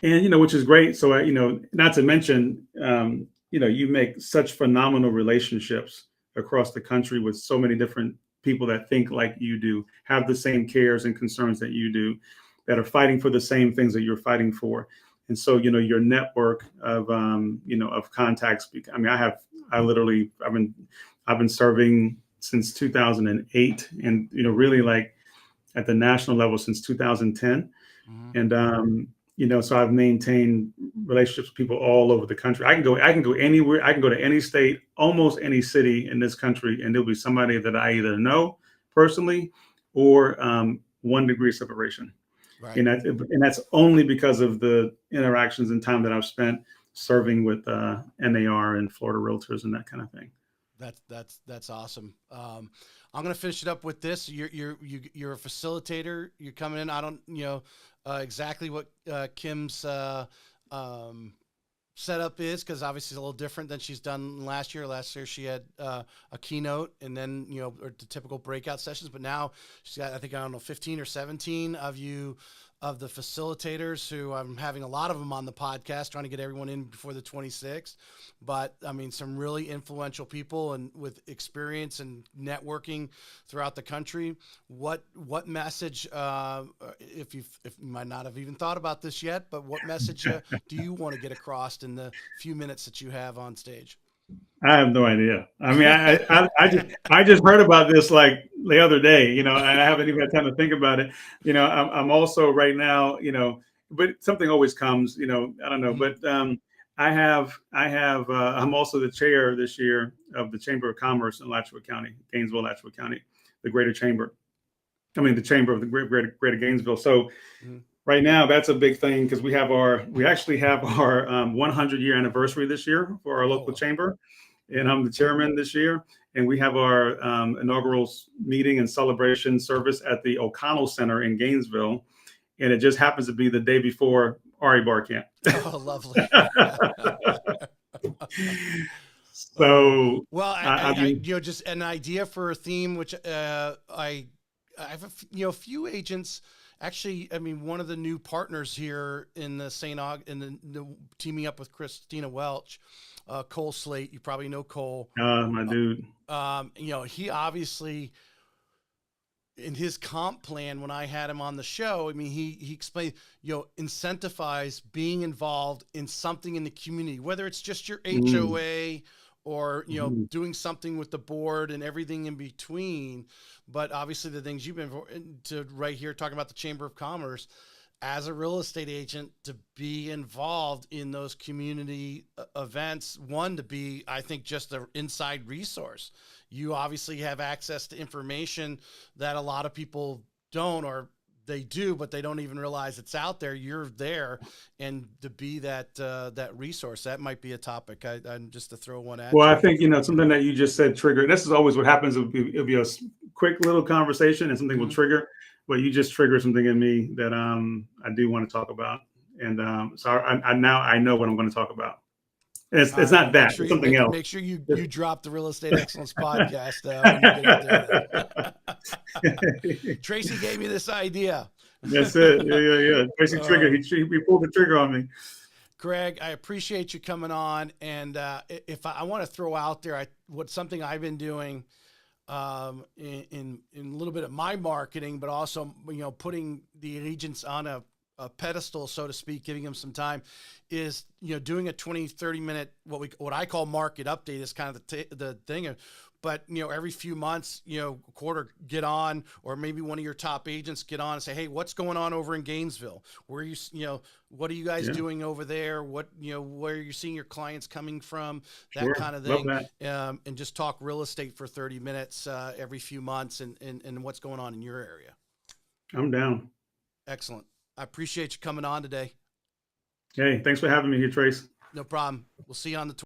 And which is great. So not to mention, you make such phenomenal relationships across the country with so many different people that think like you do, have the same cares and concerns that you do, that are fighting for the same things that you're fighting for. And so your network of of contacts. I mean, I've been serving since 2008, and really, like, at the national level since 2010. Hmm. And so I've maintained relationships with people all over the country. I can go anywhere. I can go to any state, almost any city in this country, and there'll be somebody that I either know personally or 1 degree separation. Right. And that's only because of the interactions and time that I've spent serving with NAR and Florida Realtors and that kind of thing. That's awesome. I'm gonna finish it up with this. You're a facilitator. You're coming in. I don't exactly what Kim's setup is, because obviously it's a little different than she's done last year. Last year she had a keynote and then or the typical breakout sessions, but now she's got, I think, I don't know, 15 or 17 of the facilitators, who I'm having a lot of them on the podcast, trying to get everyone in before the 26th. But I mean, some really influential people and with experience and networking throughout the country. What message, if you might not have even thought about this yet, but what message do you want to get across in the few minutes that you have on stage? I have no idea. I mean, I just heard about this like the other day, and I haven't even had time to think about it. I'm also right now, but something always comes, I don't know, Mhm. but I'm also the chair this year of the Chamber of Commerce in Gainesville, Alachua County, the Greater Chamber. I mean, the Chamber of the Greater Gainesville. So Mhm. right now, that's a big thing because we actually have our 100-year anniversary this year for our local Oh. chamber, and Mhm. I'm the chairman this year. And we have our inaugural meeting and celebration service at the O'Connell Center in Gainesville, and it just happens to be the day before Ari Bar Camp. Oh, lovely. Oh, So well, I mean, just an idea for a theme, which I have a few agents. Actually, I mean, one of the new partners here in the St. Aug, in the teaming up with Christina Welch, Cole Slate. You probably know Cole. my dude. He obviously, in his comp plan, when I had him on the show, I mean, he explained, incentivize being involved in something in the community, whether it's just your Mm, HOA or, mhm. doing something with the board and everything in between. But obviously the things you've been to right here, talking about the Chamber of Commerce, as a real estate agent, to be involved in those community events. One, to be, I think, just an inside resource. You obviously have access to information that a lot of people don't, or they do, but they don't even realize it's out there. You're there, and to be that resource, that might be a topic. I'm just to throw one at Well, I you. think something that you just said triggered. This is always what happens. It'll be a quick little conversation, and something will Hmm. trigger. Well, you just triggered something in me that I do want to talk about, and so now I know what I'm going to talk about. It's All it's right. Well, not that. It's something else. make sure you drop the Real Estate Excellence podcast when you get out there. Tracy gave me this idea. That's it. Yeah. Tracy trigger. He pulled the trigger on me. Greg, I appreciate you coming on. And if I want to throw out there, something I've been doing in a little bit of my marketing, but also, putting the agents on a pedestal, so to speak, giving them some time, is, doing a 20-30 minute, what I call market update is kind of the thing. But, every few months, quarter, get on, or maybe one of your top agents get on and say, hey, what's going on over in Gainesville? Where what are you guys doing over there? Where are you seeing your clients coming from? That kind of thing. And just talk real estate for 30 minutes every few months and what's going on in your area. I'm down. Excellent. I appreciate you coming on today. Hey, thanks for having me here, Trace. No problem. We'll see you on the